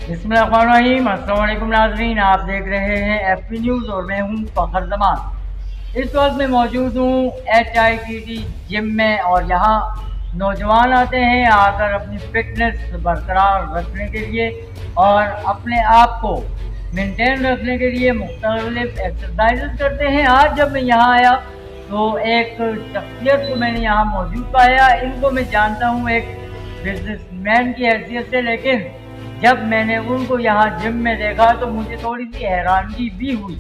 बिस्मिल्लाहिर्रहमानिर्रहीम। अस्सलाम वालेकुम नाज़रीन, आप देख रहे हैं एफपी न्यूज़ और मैं हूं फ़खर ज़मान। इस वक्त मैं मौजूद हूं HITT जिम में और यहाँ नौजवान आते हैं आकर अपनी फिटनेस बरकरार रखने के लिए और अपने आप को मेंटेन रखने के लिए मुख्तलिफ एक्सरसाइज करते हैं। आज जब मैं यहाँ आया तो एक शख्सियत को मैंने यहाँ मौजूद पाया। इनको मैं जानता हूँ एक बिजनेसमैन की हैसियत से, लेकिन जब मैंने उनको यहाँ जिम में देखा तो मुझे थोड़ी सी हैरानगी भी हुई।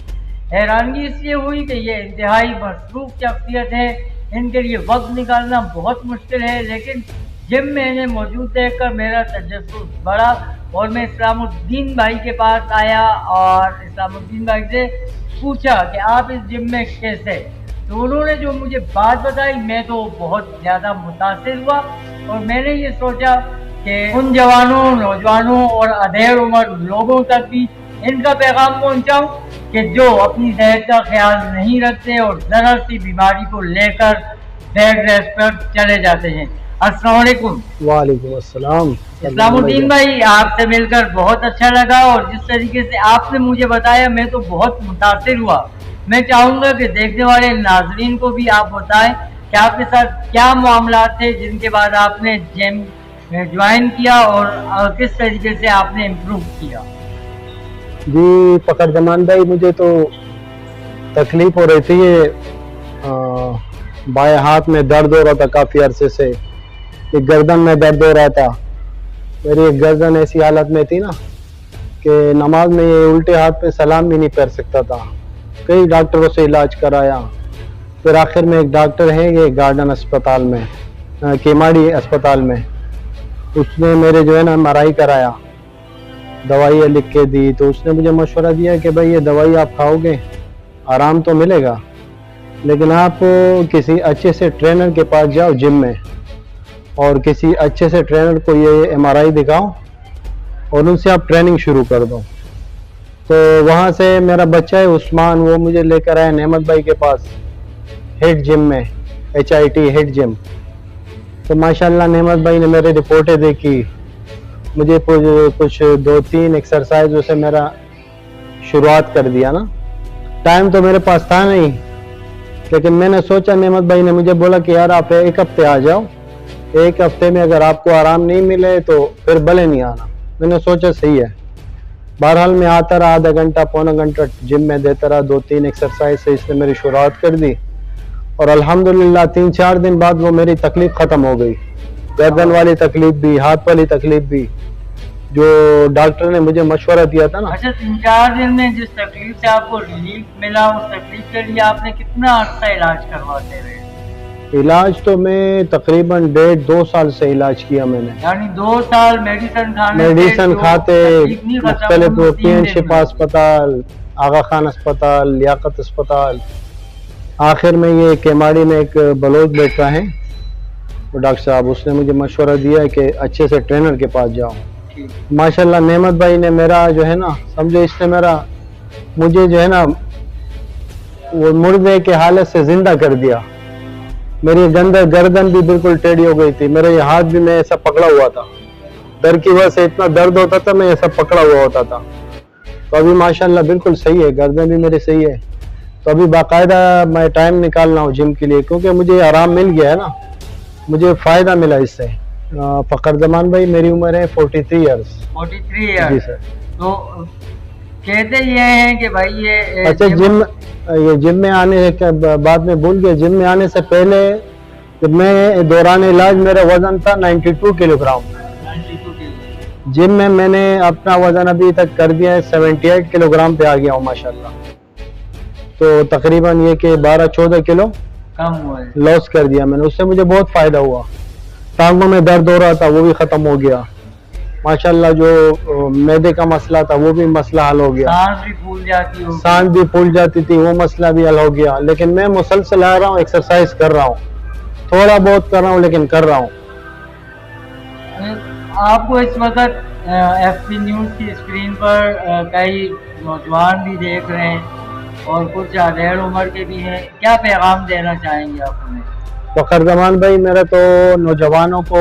हैरानगी इसलिए हुई कि ये इंतहाई मसरूफ शख्सियत है, इनके लिए वक्त निकालना बहुत मुश्किल है, लेकिन जिम में इन्हें मौजूद देखकर मेरा तजस्सुस बढ़ा और मैं इस्लामुद्दीन भाई के पास आया और इस्लामुद्दीन भाई से पूछा कि आप इस जिम में कैसे। तो उन्होंने जो मुझे बात बताई मैं तो बहुत ज़्यादा मुतासिर हुआ और मैंने ये सोचा कि उन जवानों, नौजवानों और अधेड़ उम्र लोगों तक भी इनका पैगाम पहुंचाऊं कि जो अपनी सेहत का ख्याल नहीं रखते और जरा सी बीमारी को लेकर बेड रेस्ट पर चले जाते हैं। अस्सलाम वालेकुम। वालेकुम अस्सलाम। इस्लामुद्दीन भाई, आपसे मिलकर बहुत अच्छा लगा और जिस तरीके से आपने मुझे बताया मैं तो बहुत मुतासिर हुआ। मैं चाहूँगा कि देखने वाले नाजरीन को भी आप बताएं कि आपके साथ क्या मामला थे जिनके बाद आपने जिम ज्वाइन किया और किस तरीके से आपने इम्प्रूव किया। जी फ़खर ज़मान भाई, मुझे तो तकलीफ हो रही थी। ये बाएं हाथ में दर्द हो रहा था काफ़ी अरसे से। ये गर्दन में दर्द हो रहा था। मेरी एक गर्दन ऐसी हालत में थी ना कि नमाज में ये उल्टे हाथ पे सलाम भी नहीं पढ़ सकता था। कई डॉक्टरों से इलाज कराया, फिर आखिर में एक डॉक्टर है ये गार्डन अस्पताल में, केमाड़ी अस्पताल में, उसने मेरे जो है ना MRI कराया, दवाइयाँ लिख के दी। तो उसने मुझे मशवरा दिया कि भाई ये दवाई आप खाओगे आराम तो मिलेगा, लेकिन आप किसी अच्छे से ट्रेनर के पास जाओ जिम में और किसी अच्छे से ट्रेनर को ये MRI दिखाओ और उनसे आप ट्रेनिंग शुरू कर दो। तो वहाँ से मेरा बच्चा है उस्मान, वो मुझे लेकर आया नेमत भाई के पास हेड जिम में, HIT हेड जिम। तो माशाल्लाह नेमत भाई ने मेरी रिपोर्टें देखी, मुझे कुछ 2-3 एक्सरसाइजों से मेरा शुरुआत कर दिया ना। टाइम तो मेरे पास था नहीं, लेकिन मैंने सोचा, नेमत भाई ने मुझे बोला कि यार आप एक हफ्ते आ जाओ, एक हफ्ते में अगर आपको आराम नहीं मिले तो फिर भले नहीं आना। मैंने सोचा सही है। बहरहाल मैं आता रहा, आधा घंटा पौना घंटा जिम में देता रहा। 2-3 एक्सरसाइज से इसने मेरी शुरुआत कर दी और अल्हम्दुलिल्लाह 3-4 दिन बाद वो मेरी तकलीफ ख़त्म हो गई। गर्दन वाली तकलीफ भी, हाथ वाली तकलीफ भी, जो डॉक्टर ने मुझे मशवरा दिया था ना। अच्छा, 3-4 दिन में जिस तकलीफ से आपको रिलीफ मिला, उस तकलीफ के लिए आपने कितना अर्सा इलाज करवाते रहे? इलाज तो मैं तकरीबन 1.5-2 साल से इलाज किया मैंने। यानी 2 साल मेडिसिन खाते, मुख्तलिफ PN शिफा अस्पताल, आगा खान अस्पताल, लियाकत अस्पताल। आखिर में ये केमाड़ी में एक बलोच बैठा है वो डॉक्टर साहब, उसने मुझे मशवरा दिया है कि अच्छे से ट्रेनर के पास जाओ। माशाल्लाह नेमत भाई ने मेरा जो है ना, समझो इसने मुझे जो है ना वो मुर्दे के हालत से जिंदा कर दिया। मेरी गर्दन भी बिल्कुल टेढ़ी हो गई थी, मेरे ये हाथ भी मैं ऐसा पकड़ा हुआ था। डर की वजह से इतना दर्द होता था, मैं ऐसा पकड़ा हुआ होता था। तो अभी माशाल्लाह बिल्कुल सही है, गर्दन भी मेरी सही है। तो अभी बाकायदा मैं टाइम निकाल रहा हूँ जिम के लिए, क्योंकि मुझे आराम मिल गया है ना, मुझे फ़ायदा मिला इससे। फ़खर ज़मान भाई, मेरी उम्र है 43 ईयर्स। 43 ईयर्स। जी सर। तो कहते ये हैं कि भाई ये अच्छा, जिम में आने के बाद में भूल गया, जिम में आने से पहले जब मैं दौरान इलाज मेरा वजन था 92 किलोग्राम। जिम में मैंने अपना वजन अभी तक कर दिया है 78 किलोग्राम पे आ गया हूँ माशाल्लाह। तो तकरीबन ये कि 12-14 किलो कम हुआ है, लॉस कर दिया मैंने। उससे मुझे बहुत फायदा हुआ। टांगों में दर्द हो रहा था वो भी खत्म हो गया माशाल्लाह। जो मैदे का मसला था वो भी मसला हल हो गया। सांस भी फूल जाती थी, वो मसला भी हल हो गया। लेकिन मैं मुसलसल आ रहा हूँ, एक्सरसाइज कर रहा हूँ, थोड़ा बहुत कर रहा हूँ लेकिन कर रहा हूँ। आपको इस वक्त FP न्यूज़ की स्क्रीन पर कई नौजवान भी देख रहे हैं और कुछ अधेड़ उम्र के भी हैं, क्या पैगाम देना चाहेंगे आप उन्हें? फ़खर ज़मान भाई, मेरा तो नौजवानों को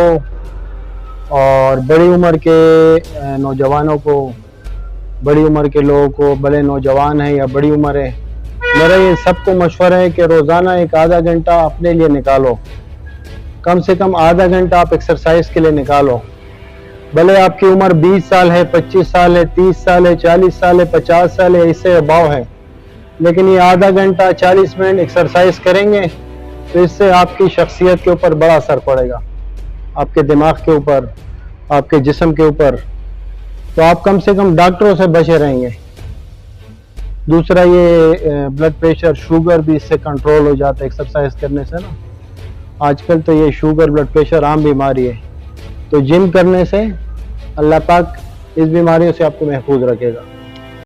और बड़ी उम्र के नौजवानों को, बड़ी उम्र के लोगों को, भले नौजवान है या बड़ी उम्र है, मेरा ये सबको मशवरा है कि रोज़ाना एक आधा घंटा अपने लिए निकालो, कम से कम आधा घंटा आप एक्सरसाइज के लिए निकालो। भले आपकी उम्र 20 साल है, 25 साल है, 30 साल है, 40 साल है, 50 साल है, इससे अभाव है, लेकिन ये आधा घंटा 40 मिनट एक्सरसाइज करेंगे तो इससे आपकी शख्सियत के ऊपर बड़ा असर पड़ेगा, आपके दिमाग के ऊपर, आपके जिस्म के ऊपर। तो आप कम से कम डॉक्टरों से बचे रहेंगे। दूसरा, ये ब्लड प्रेशर, शुगर भी इससे कंट्रोल हो जाता है एक्सरसाइज करने से ना। आजकल तो ये शुगर, ब्लड प्रेशर आम बीमारी है, तो जिम करने से अल्लाह पाक इस बीमारियों से आपको महफूज रखेगा।